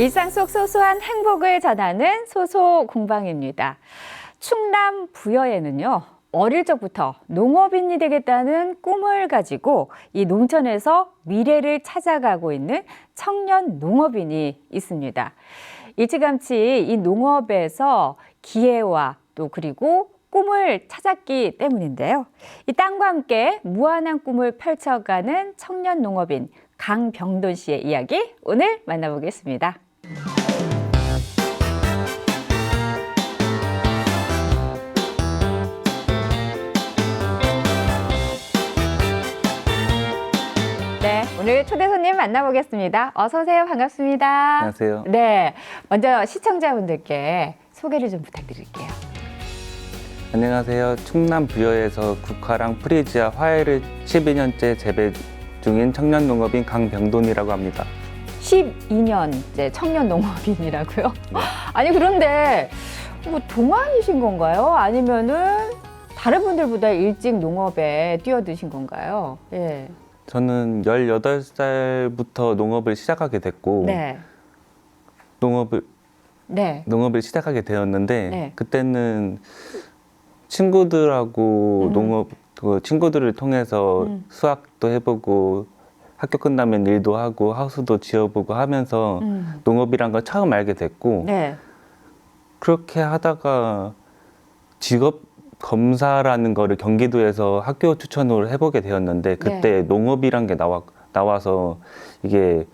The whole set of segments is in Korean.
일상 속 소소한 행복을 전하는 소소 공방입니다. 충남 부여에는요, 어릴 적부터 농업인이 되겠다는 꿈을 가지고 이 농촌에서 미래를 찾아가고 있는 청년 농업인이 있습니다. 일찌감치 이 농업에서 기회와 또 그리고 꿈을 찾았기 때문인데요. 이 땅과 함께 무한한 꿈을 펼쳐가는 청년 농업인 강병돈 씨의 이야기 오늘 만나보겠습니다. 네, 오늘 초대 손님 만나보겠습니다. 어서 오세요. 반갑습니다. 안녕하세요. 네, 먼저 시청자분들께 소개를 좀 부탁드릴게요. 안녕하세요. 충남 부여에서 국화랑 프리지아 화해를 12년째 재배 중인 청년 농업인 강병돈이라고 합니다. 12년째 청년 농업인이라고요? 네. 아니 그런데 뭐 동안이신 건가요? 아니면은 다른 분들보다 일찍 농업에 뛰어드신 건가요? 예. 저는 18살부터 농업을 시작하게 됐고 네. 농업을 시작하게 되었는데 네. 그때는 친구들하고 친구들을 통해서 수학도 해보고 학교 끝나면 일도 하고 하우스도 지어보고 하면서 농업이란 걸 처음 알게 됐고 네. 그렇게 하다가 직업 검사라는 거를 경기도에서 학교 추천으로 해보게 되었는데 그때 농업이란 게 나와서 이게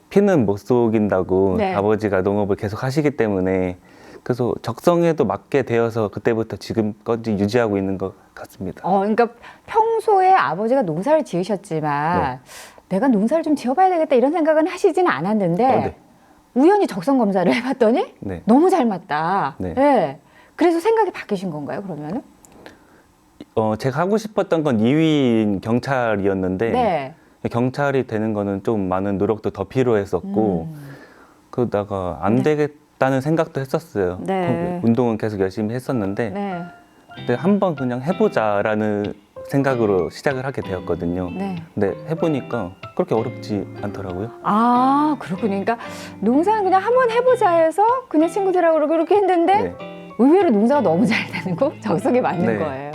피는 못 속인다고 네. 아버지가 농업을 계속 하시기 때문에 그래서 적성에도 맞게 되어서 그때부터 지금까지 유지하고 있는 것 같습니다. 그러니까 평소에 아버지가 농사를 지으셨지만 내가 농사를 좀 지어봐야 되겠다 이런 생각은 하시진 않았는데 네. 우연히 적성 검사를 해봤더니 네. 너무 잘 맞다. 네. 네. 그래서 생각이 바뀌신 건가요, 그러면은? 제가 하고 싶었던 건 2위인 경찰이었는데 네. 경찰이 되는 거는 좀 많은 노력도 더 필요했었고 그러다가 안 되겠다는 생각도 했었어요. 네. 운동은 계속 열심히 했었는데 네. 근데 한번 그냥 해보자라는 생각으로 시작을 하게 되었거든요. 네. 근데 해보니까 그렇게 어렵지 않더라고요. 아, 그렇군요. 그러니까 농사는 그냥 한번 해보자 해서 그냥 친구들하고 그렇게 했는데 네. 의외로 농사가 너무 잘 되는 거 적성에 맞는 네. 거예요.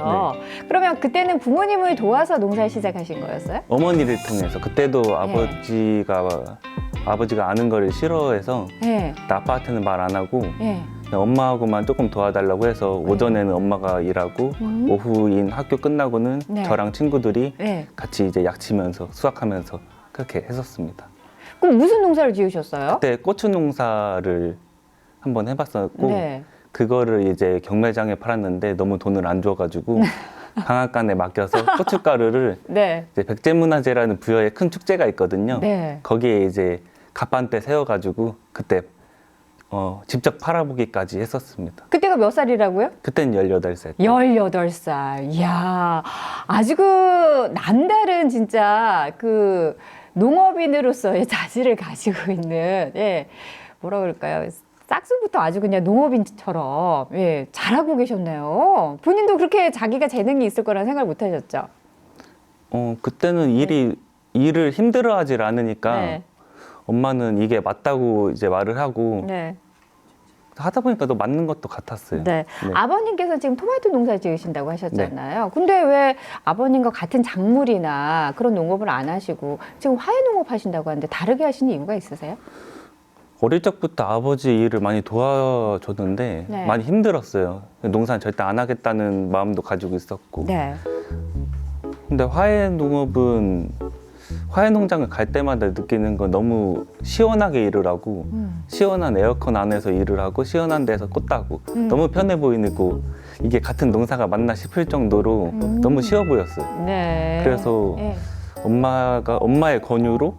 그러면 그때는 부모님을 도와서 농사를 시작하신 거였어요? 어머니를 통해서 그때도 아버지가 아는 거를 싫어해서 네. 나 아빠한테는 말 안 하고 네. 그냥 엄마하고만 조금 도와달라고 해서 오전에는 엄마가 일하고 오후인 학교 끝나고는 네. 저랑 친구들이 네. 같이 이제 약치면서 수확하면서 그렇게 했었습니다. 그럼 무슨 농사를 지으셨어요? 그때 고추 농사를 한번 해봤었고 네. 그거를 이제 경매장에 팔았는데 너무 돈을 안 줘가지고 방앗간에 맡겨서 고춧가루를 네. 이제 백제문화제라는 부여에 큰 축제가 있거든요. 네. 거기에 이제 갑판대 세워가지고 그때 직접 팔아보기까지 했었습니다. 그때가 몇 살이라고요? 그땐 18살. 18살. 이야, 아주 그 남다른 진짜 그 농업인으로서의 자질을 가지고 있는, 뭐라 그럴까요? 싹수부터 아주 그냥 농업인처럼, 잘하고 계셨네요. 본인도 그렇게 자기가 재능이 있을 거라는 생각을 못 하셨죠? 그때는 일을 힘들어하질 않으니까 네. 엄마는 이게 맞다고 이제 말을 하고 네. 하다 보니까 또 맞는 것도 같았어요. 네. 네. 아버님께서 지금 토마토 농사 지으신다고 하셨잖아요. 근데 왜 아버님과 같은 작물이나 그런 농업을 안 하시고 지금 화훼 농업 하신다고 하는데 다르게 하시는 이유가 있으세요? 어릴 적부터 아버지 일을 많이 도와줬는데 네. 많이 힘들었어요. 농사는 절대 안 하겠다는 마음도 가지고 있었고. 네. 근데 화훼 농장을 갈 때마다 느끼는 건 너무 시원하게 일을 하고 시원한 에어컨 안에서 일을 하고 시원한 데서 꽃 따고 너무 편해 보이고 이게 같은 농사가 맞나 싶을 정도로 너무 쉬워 보였어요. 네. 그래서 네. 엄마의 권유로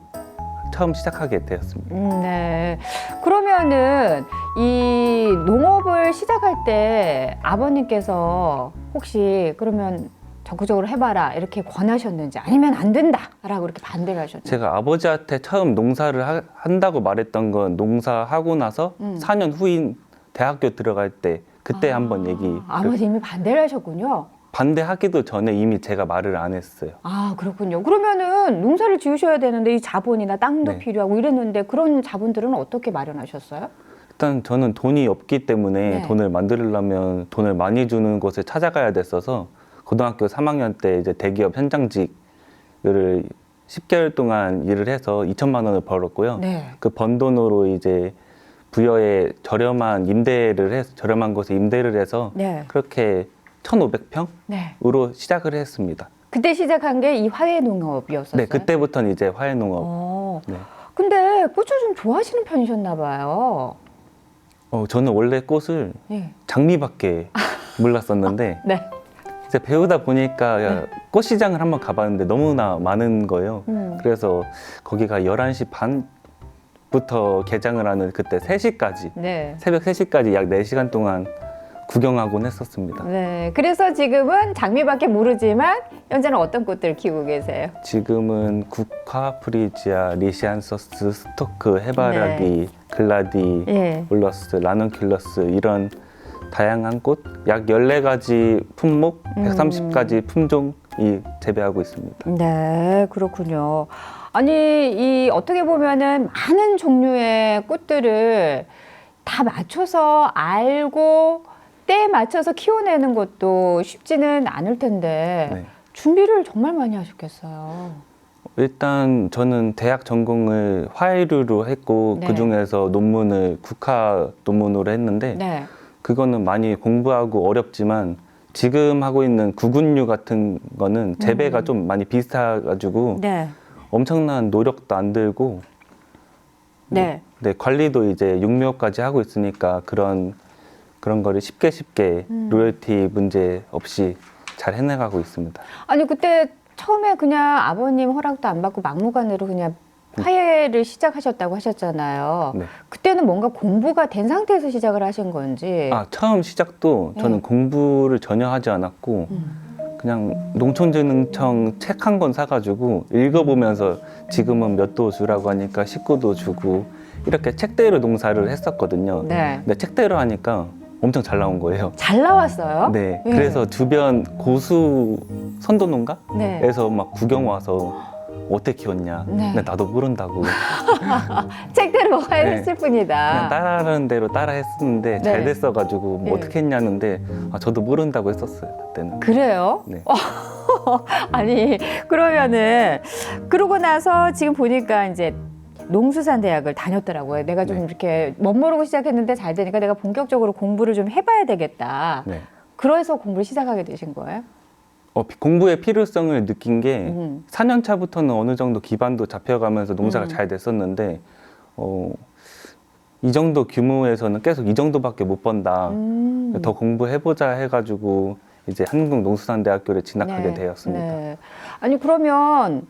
처음 시작하게 되었습니다. 네. 그러면은 이 농업을 시작할 때 아버님께서 혹시 그러면 적극적으로 해봐라 이렇게 권하셨는지 아니면 안 된다라고 이렇게 반대를 하셨는지. 제가 아버지한테 처음 농사를 한다고 말했던 건 농사하고 나서 4년 후인 대학교 들어갈 때 그때 한번 얘기. 아버님이 반대를 하셨군요. 반대하기도 전에 이미 제가 말을 안 했어요. 아, 그렇군요. 그러면은 농사를 지으셔야 되는데 이 자본이나 땅도 네. 필요하고 이랬는데 그런 자본들은 어떻게 마련하셨어요? 일단 저는 돈이 없기 때문에 네. 돈을 만들려면 돈을 많이 주는 곳에 찾아가야 됐어서 고등학교 3학년 때 이제 대기업 현장직을 10개월 동안 일을 해서 2천만 원을 벌었고요. 네. 그 번 돈으로 이제 부여에 저렴한 저렴한 곳에 임대를 해서 네. 그렇게 1,500평으로 네. 시작을 했습니다. 그때 시작한 게 이 화훼 농업이었었어요? 네, 그때부터는 이제 화훼농업. 어. 네. 근데 꽃을 좀 좋아하시는 편이셨나 봐요. 저는 원래 꽃을 예. 장미밖에 몰랐었는데 네. 이제 배우다 보니까 꽃시장을 한번 가봤는데 너무나 많은 거예요. 그래서 거기가 11시 반부터 개장을 하는 그때 3시까지, 네. 새벽 3시까지 약 4시간 동안 구경하곤 했었습니다. 네. 그래서 지금은 장미밖에 모르지만 현재는 어떤 꽃들 키우고 계세요? 지금은 국화, 프리지아, 리시안서스, 스토크, 해바라기, 글라디, 예. 올러스, 라넌큘러스 이런 다양한 꽃, 약 14가지 품목, 130가지 품종이 재배하고 있습니다. 네, 그렇군요. 아니, 이 어떻게 보면은 많은 종류의 꽃들을 다 맞춰서 알고 때에 맞춰서 키워내는 것도 쉽지는 않을 텐데 네. 준비를 정말 많이 하셨겠어요. 일단 저는 대학 전공을 화해류로 했고 네. 그중에서 논문을 국화 논문으로 했는데 네. 그거는 많이 공부하고 어렵지만 지금 하고 있는 구근류 같은 거는 재배가 좀 많이 비슷해가지고 네. 엄청난 노력도 안 들고 네. 네, 관리도 이제 육묘까지 하고 있으니까 그런 거를 쉽게 로열티 문제 없이 잘 해나가고 있습니다. 아니, 그때 처음에 그냥 아버님 허락도 안 받고 막무가내로 그냥 화해를 시작하셨다고 하셨잖아요. 네. 그때는 뭔가 공부가 된 상태에서 시작을 하신 건지. 처음 시작도 저는 네. 공부를 전혀 하지 않았고 그냥 농촌진흥청 책 한 권 사가지고 읽어보면서 지금은 몇 도 주라고 하니까 19도 주고 이렇게 책대로 농사를 했었거든요. 네. 근데 책대로 하니까 엄청 잘 나온 거예요. 잘 나왔어요? 네, 예. 그래서 주변 고수 선도농가에서 네. 막 구경 와서 어떻게 키웠냐. 네. 근데 나도 모른다고. 책대로 화해했을 그냥 뿐이다. 따라하는 대로 따라 했었는데 잘 네. 됐어가지고 뭐 네. 어떻게 했냐는데 저도 모른다고 했었어요 그때는. 그래요? 네. 아니, 그러면은, 그러고 나서 지금 보니까 이제 농수산대학을 다녔더라고요. 내가 좀 네. 이렇게 멋모르고 시작했는데 잘 되니까 내가 본격적으로 공부를 좀 해봐야 되겠다. 네. 그래서 공부를 시작하게 되신 거예요? 공부의 필요성을 느낀 게 4년 차부터는 어느 정도 기반도 잡혀가면서 농사가 잘 됐었는데 이 정도 규모에서는 계속 이 정도밖에 못 번다. 더 공부해보자 해가지고 이제 한국농수산대학교를 진학하게 네, 되었습니다. 네. 아니, 그러면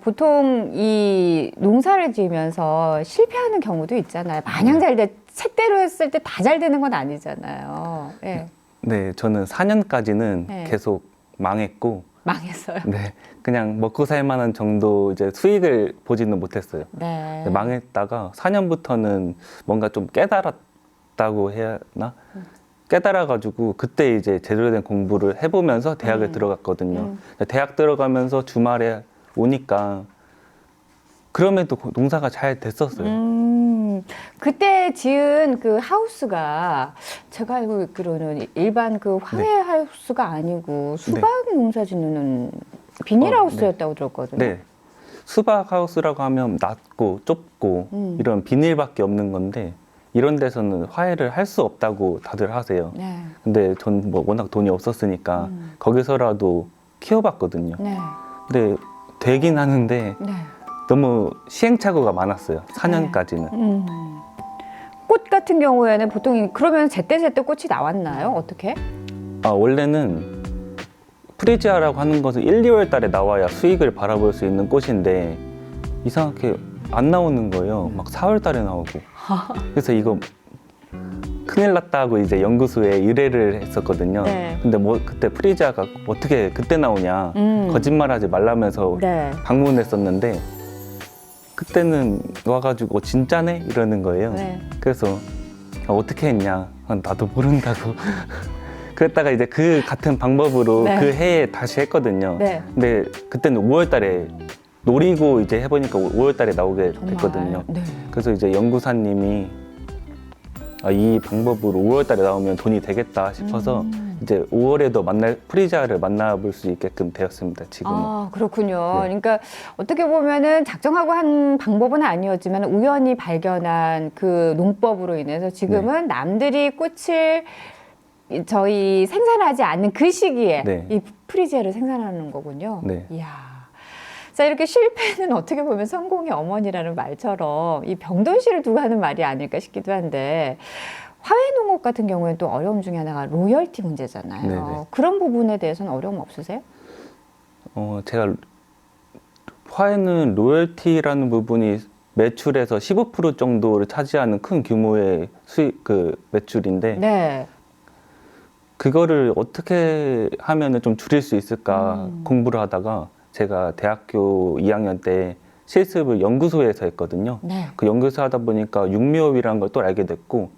보통 이 농사를 지으면서 실패하는 경우도 있잖아요. 마냥 잘 돼, 책대로 했을 때 다 잘 되는 건 아니잖아요. 네. 네, 저는 4년까지는 네. 계속 망했고, 망했어요. 네, 그냥 먹고 살 만한 정도 이제 수익을 보지는 못했어요. 네. 네, 망했다가 4년부터는 뭔가 좀 깨달았다고 해야 하나? 깨달아가지고 그때 이제 제대로 된 공부를 해보면서 대학을 들어갔거든요. 대학 들어가면서 주말에 오니까 그럼에도 농사가 잘 됐었어요. 그때 지은 그 하우스가 제가 알고 있기로는 일반 그 화훼 네. 하우스가 아니고 수박 농사 짓는 비닐하우스였다고 들었거든요. 네. 수박 하우스라고 하면 낮고 좁고 이런 비닐밖에 없는 건데 이런 데서는 화훼를 할 수 없다고 다들 하세요. 네. 근데 전 뭐 워낙 돈이 없었으니까 거기서라도 키워봤거든요. 네. 근데 되긴 하는데 네. 너무 시행착오가 많았어요. 4년까지는. 꽃 같은 경우에는 보통 그러면 제때제때 꽃이 나왔나요? 어떻게? 원래는 프리지아라고 하는 것은 1, 2월 달에 나와야 수익을 바라볼 수 있는 꽃인데 이상하게 안 나오는 거예요. 막 4월 달에 나오고. 그래서 이거 큰일 났다고 이제 연구소에 의뢰를 했었거든요. 네. 근데 뭐 그때 프리지아가 어떻게 그때 나오냐 거짓말하지 말라면서 네. 방문했었는데 그때는 와가지고 진짜네 이러는 거예요. 네. 그래서 어떻게 했냐 나도 모른다고 그랬다가 이제 그 같은 방법으로 네. 그 해에 다시 했거든요. 네. 근데 그때는 5월 달에 노리고 이제 해보니까 5월 달에 나오게 정말. 됐거든요. 네. 그래서 이제 연구사님이 이 방법으로 5월 달에 나오면 돈이 되겠다 싶어서 이제 5월에도 프리지아를 만나볼 수 있게끔 되었습니다. 지금은. 아, 그렇군요. 네. 그러니까 어떻게 보면은 작정하고 한 방법은 아니었지만 우연히 발견한 그 농법으로 인해서 지금은 남들이 꽃을 저희 생산하지 않는 그 시기에 네. 이 프리지아를 생산하는 거군요. 네. 이야. 자, 이렇게 실패는 어떻게 보면 성공의 어머니라는 말처럼 이 병돈씨를 두고 하는 말이 아닐까 싶기도 한데 화훼농업 같은 경우에는 또 어려움 중에 하나가 로열티 문제잖아요. 네네. 그런 부분에 대해서는 어려움 없으세요? 제가 화훼는 로열티라는 부분이 매출에서 15% 정도를 차지하는 큰 규모의 수익 매출인데 네. 그거를 어떻게 하면은 좀 줄일 수 있을까 공부를 하다가 제가 대학교 2학년 때 실습을 연구소에서 했거든요. 네. 그 연구소 하다 보니까 육묘업이라는 걸 또 알게 됐고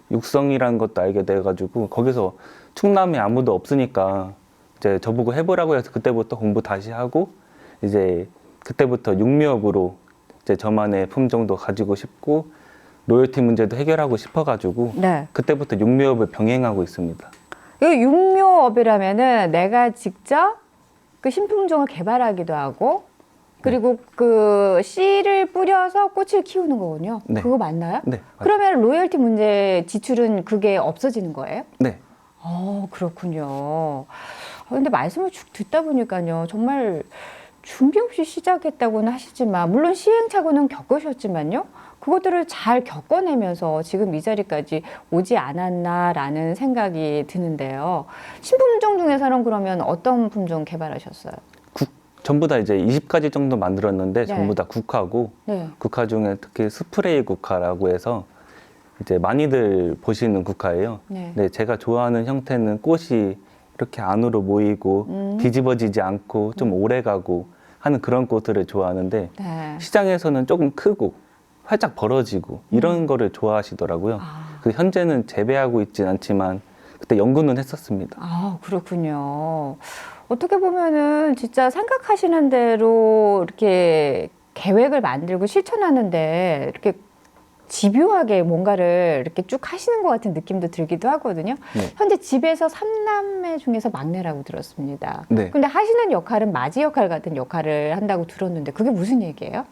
육성이라는 것도 알게 돼가지고 거기서 충남에 아무도 없으니까 이제 저보고 해보라고 해서 그때부터 공부 다시 하고 이제 그때부터 육묘업으로 이제 저만의 품종도 가지고 싶고 로열티 문제도 해결하고 싶어가지고 네. 그때부터 육묘업을 병행하고 있습니다. 이 육묘업이라면은 내가 직접 그 신품종을 개발하기도 하고 그리고 그 씨를 뿌려서 꽃을 키우는 거군요. 네. 그거 맞나요? 네, 그러면 로열티 문제 지출은 그게 없어지는 거예요? 네. 그렇군요. 근데 말씀을 쭉 듣다 보니까요, 정말 준비 없이 시작했다고는 하시지만, 물론 시행착오는 겪으셨지만요, 그것들을 잘 겪어내면서 지금 이 자리까지 오지 않았나라는 생각이 드는데요. 신품종 중에서는 그러면 어떤 품종 개발하셨어요? 전부 다 이제 20가지 정도 만들었는데 네. 전부 다 국화고 네. 국화 중에 특히 스프레이 국화라고 해서 이제 많이들 보시는 국화예요. 네. 네, 제가 좋아하는 형태는 꽃이 이렇게 안으로 모이고 뒤집어지지 않고 좀 오래 가고 하는 그런 꽃들을 좋아하는데 네. 시장에서는 조금 크고 활짝 벌어지고 이런 거를 좋아하시더라고요. 그 현재는 재배하고 있진 않지만 그때 연구는 했었습니다. 그렇군요. 어떻게 보면은 진짜 생각하시는 대로 이렇게 계획을 만들고 실천하는데 이렇게 집요하게 뭔가를 이렇게 쭉 하시는 것 같은 느낌도 들기도 하거든요. 네. 현재 집에서 3남매 중에서 막내라고 들었습니다. 네. 근데 하시는 역할은 맞이 역할 같은 역할을 한다고 들었는데 그게 무슨 얘기예요?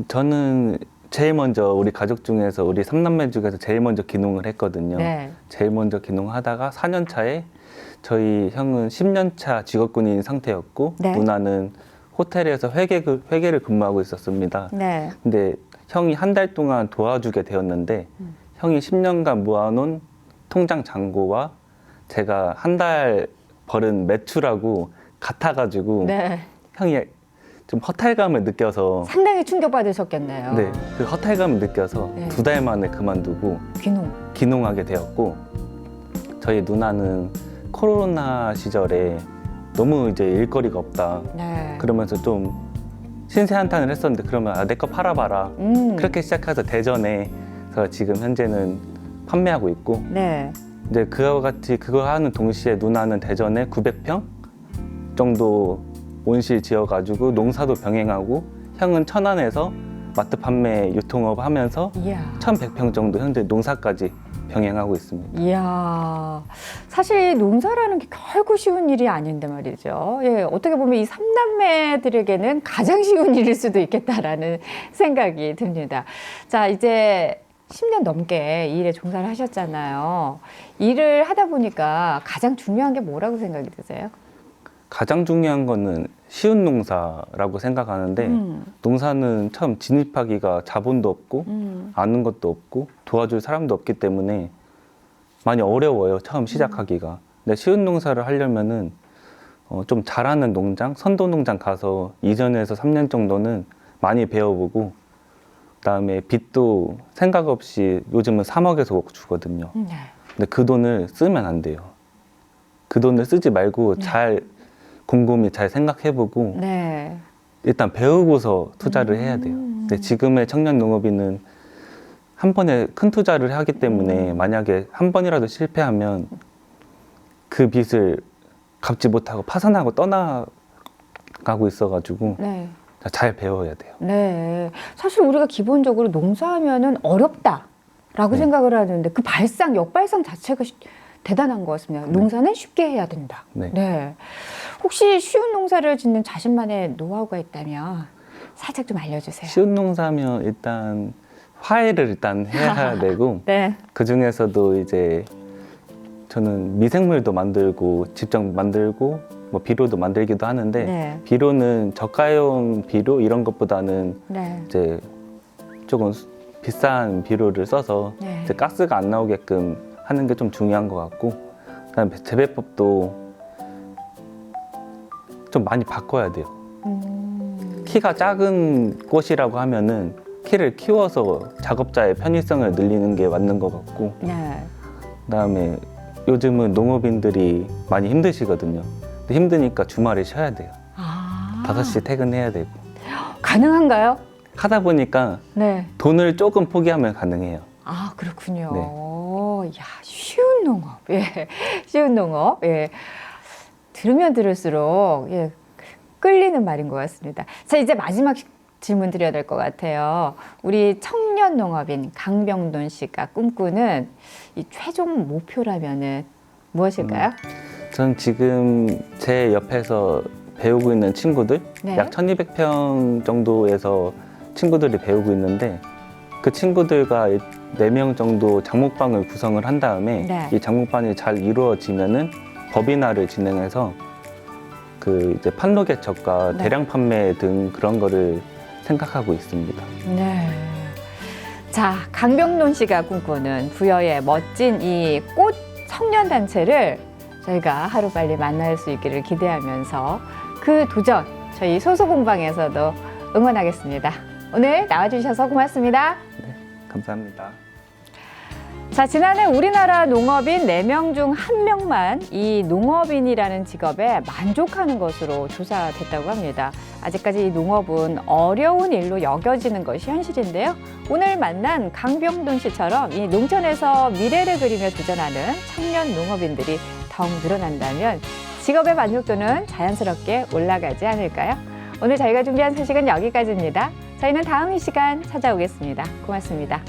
저는 제일 먼저 우리 가족 중에서 우리 3남매 중에서 제일 먼저 귀농을 했거든요. 네. 제일 먼저 귀농하다가 4년 차에 저희 형은 10년 차 직업군인 상태였고 네. 누나는 호텔에서 회계를 근무하고 있었습니다. 네. 근데 형이 한 달 동안 도와주게 되었는데 형이 10년간 모아놓은 통장 잔고와 제가 한 달 벌은 매출하고 같아가지고 네. 형이 좀 허탈감을 느껴서 상당히 충격받으셨겠네요. 네, 그 허탈감을 느껴서 네. 2달 만에 그만두고 귀농. 귀농하게 되었고 저희 누나는 코로나 시절에 너무 이제 일거리가 없다 네. 그러면서 좀 신세한탄을 했었는데 그러면 내 거 팔아봐라 그렇게 시작해서 대전에서 지금 현재는 판매하고 있고 네. 이제 그와 같이 그거 하는 동시에 누나는 대전에 900평 정도 온실 지어가지고 농사도 병행하고 형은 천안에서 마트 판매 유통업 하면서 이야. 1100평 정도 현재 농사까지 병행하고 있습니다. 이야, 사실 농사라는 게 결코 쉬운 일이 아닌데 말이죠. 예, 어떻게 보면 이 삼남매들에게는 가장 쉬운 일일 수도 있겠다라는 생각이 듭니다. 자, 이제 10년 넘게 이 일에 종사를 하셨잖아요. 일을 하다 보니까 가장 중요한 게 뭐라고 생각이 드세요? 가장 중요한 거는 쉬운 농사라고 생각하는데 농사는 처음 진입하기가 자본도 없고 아는 것도 없고 도와줄 사람도 없기 때문에 많이 어려워요. 처음 시작하기가. 근데 쉬운 농사를 하려면은 좀 잘하는 농장, 선도 농장 가서 2년에서 3년 정도는 많이 배워보고 그다음에 빚도 생각 없이 요즘은 3억에서 주거든요. 네. 근데 그 돈을 쓰면 안 돼요. 그 돈을 쓰지 말고 잘 곰곰이 잘 생각해보고 네. 일단 배우고서 투자를 해야 돼요. 근데 지금의 청년 농업인은 한 번에 큰 투자를 하기 때문에 만약에 한 번이라도 실패하면 그 빚을 갚지 못하고 파산하고 떠나가고 있어가지고 네. 잘 배워야 돼요. 네. 사실 우리가 기본적으로 농사하면은 어렵다라고 네. 생각을 하는데 그 역발상 자체가 대단한 것 같습니다. 농사는 쉽게 해야 된다. 네. 혹시 쉬운 농사를 짓는 자신만의 노하우가 있다면 살짝 좀 알려주세요. 쉬운 농사면 일단 화해를 일단 해야 되고 네. 그 중에서도 이제 저는 미생물도 만들고 직접 만들고 뭐 비료도 만들기도 하는데 네. 비료는 저가형 비료 이런 것보다는 네. 이제 조금 비싼 비료를 써서 네. 이제 가스가 안 나오게끔 하는 게 좀 중요한 것 같고 그다음에 재배법도 좀 많이 바꿔야 돼요. 키가 작은 꽃이라고 하면은 키를 키워서 작업자의 편의성을 늘리는 게 맞는 것 같고 네. 그다음에 요즘은 농업인들이 많이 힘드시거든요. 근데 힘드니까 주말에 쉬어야 돼요. 아. 5시 퇴근해야 되고 가능한가요? 하다 보니까 네. 돈을 조금 포기하면 가능해요. 아, 그렇군요. 네. 야, 쉬운 농업. 예. 쉬운 농업. 예. 들으면 들을수록 예. 끌리는 말인 것 같습니다. 자, 이제 마지막 질문 드려야 될 것 같아요. 우리 청년 농업인 강병돈 씨가 꿈꾸는 이 최종 목표라면은 무엇일까요? 전 지금 제 옆에서 배우고 있는 친구들 네. 약 1200평 정도에서 친구들이 배우고 있는데 그 친구들과 4명 정도 장목방을 구성을 한 다음에 네. 이 장목방이 잘 이루어지면은 법인화를 진행해서 그 이제 판로 개척과 네. 대량 판매 등 그런 거를 생각하고 있습니다. 네. 자, 강병돈 씨가 꿈꾸는 부여의 멋진 이 꽃 청년 단체를 저희가 하루빨리 만날 수 있기를 기대하면서 그 도전 저희 소소공방에서도 응원하겠습니다. 오늘 나와주셔서 고맙습니다. 감사합니다. 자, 지난해 우리나라 농업인 4명 중 1명만 이 농업인이라는 직업에 만족하는 것으로 조사됐다고 합니다. 아직까지 이 농업은 어려운 일로 여겨지는 것이 현실인데요. 오늘 만난 강병돈 씨처럼 이 농촌에서 미래를 그리며 도전하는 청년 농업인들이 더욱 늘어난다면 직업의 만족도는 자연스럽게 올라가지 않을까요? 오늘 저희가 준비한 소식은 여기까지입니다. 저희는 다음 이 시간 찾아오겠습니다. 고맙습니다.